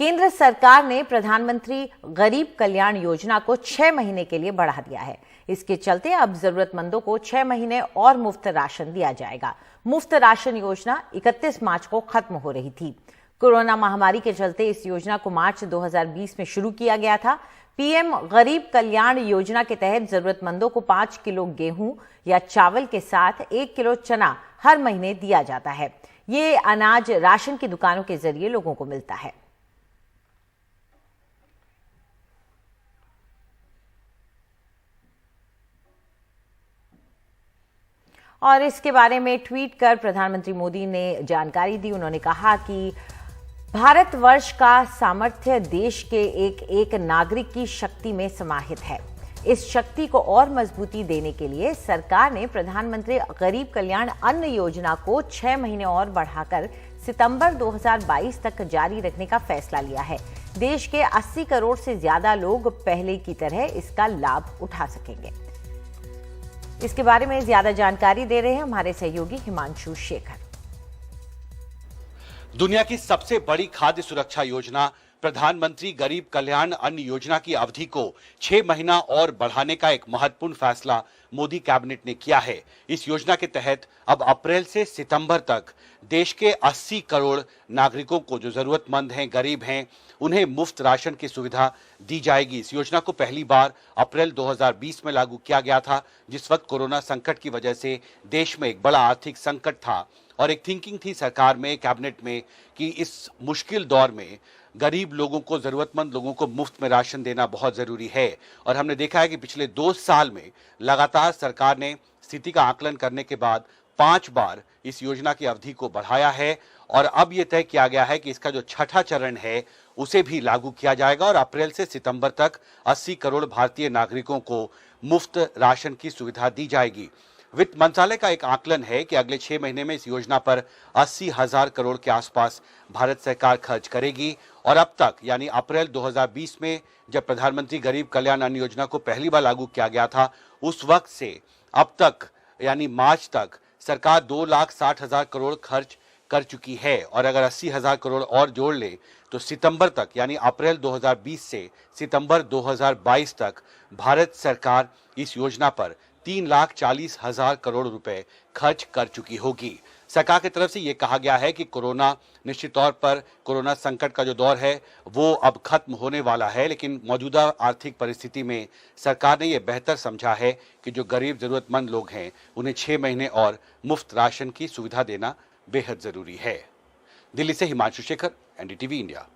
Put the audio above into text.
केंद्र सरकार ने प्रधानमंत्री गरीब कल्याण योजना को 6 महीने के लिए बढ़ा दिया है। इसके चलते अब जरूरतमंदों को 6 महीने और मुफ्त राशन दिया जाएगा। मुफ्त राशन योजना 31 मार्च को खत्म हो रही थी। कोरोना महामारी के चलते इस योजना को मार्च 2020 में शुरू किया गया था। पीएम गरीब कल्याण योजना के तहत जरूरतमंदों को 5 किलो गेहूं या चावल के साथ 1 किलो चना हर महीने दिया जाता है। ये अनाज राशन की दुकानों के जरिए लोगों को मिलता है। और इसके बारे में ट्वीट कर प्रधानमंत्री मोदी ने जानकारी दी। उन्होंने कहा कि भारतवर्ष का सामर्थ्य देश के एक एक नागरिक की शक्ति में समाहित है। इस शक्ति को और मजबूती देने के लिए सरकार ने प्रधानमंत्री गरीब कल्याण अन्न योजना को 6 महीने और बढ़ाकर सितंबर 2022 तक जारी रखने का फैसला लिया है। देश के 80 करोड़ से ज्यादा लोग पहले की तरह इसका लाभ उठा सकेंगे। इसके बारे में ज्यादा जानकारी दे रहे हैं हमारे सहयोगी हिमांशु शेखर। दुनिया की सबसे बड़ी खाद्य सुरक्षा योजना प्रधानमंत्री गरीब कल्याण अन्न योजना की अवधि को 6 महीना और बढ़ाने का एक महत्वपूर्ण फैसला मोदी कैबिनेट ने किया है। इस योजना के तहत अब अप्रैल से सितंबर तक देश के 80 करोड़ नागरिकों को, जो जरूरतमंद हैं, गरीब हैं, उन्हें मुफ्त राशन की सुविधा दी जाएगी। इस योजना को पहली बार अप्रैल 2020 में लागू किया गया था, जिस वक्त कोरोना संकट की वजह से देश में एक बड़ा आर्थिक संकट था और एक थिंकिंग थी सरकार में, कैबिनेट में, कि इस मुश्किल दौर में गरीब लोगों को, जरूरतमंद लोगों को मुफ्त में राशन देना बहुत जरूरी है। और हमने देखा है कि पिछले 2 साल में लगातार सरकार ने स्थिति का आकलन करने के बाद 5 बार इस योजना की अवधि को बढ़ाया है और अब यह तय किया गया है कि इसका जो 6ठा चरण है उसे भी लागू किया जाएगा और अप्रैल से सितंबर तक 80 करोड़ भारतीय नागरिकों को मुफ्त राशन की सुविधा दी जाएगी। वित्त मंत्रालय का एक आकलन है कि अगले 6 महीने में इस योजना पर 80,000 करोड़ के आसपास भारत सरकार खर्च करेगी और अब तक, यानी अप्रैल 2020 में जब प्रधानमंत्री गरीब कल्याण अन्न योजना को पहली बार लागू किया गया था, उस वक्त से अब तक यानी मार्च तक सरकार 2,60,000 करोड़ खर्च कर चुकी है और अगर 80,000 करोड़ और जोड़ ले तो सितंबर तक, यानी अप्रैल 2020 से सितंबर 2022 तक भारत सरकार इस योजना पर 3,40,000 करोड़ रुपए खर्च कर चुकी होगी। सरकार की तरफ से यह कहा गया है कि कोरोना, निश्चित तौर पर कोरोना संकट का जो दौर है वो अब खत्म होने वाला है, लेकिन मौजूदा आर्थिक परिस्थिति में सरकार ने यह बेहतर समझा है कि जो गरीब जरूरतमंद लोग हैं उन्हें 6 महीने और मुफ्त राशन की सुविधा देना बेहद जरूरी है। दिल्ली से हिमांशु शेखर, एनडीटीवी इंडिया।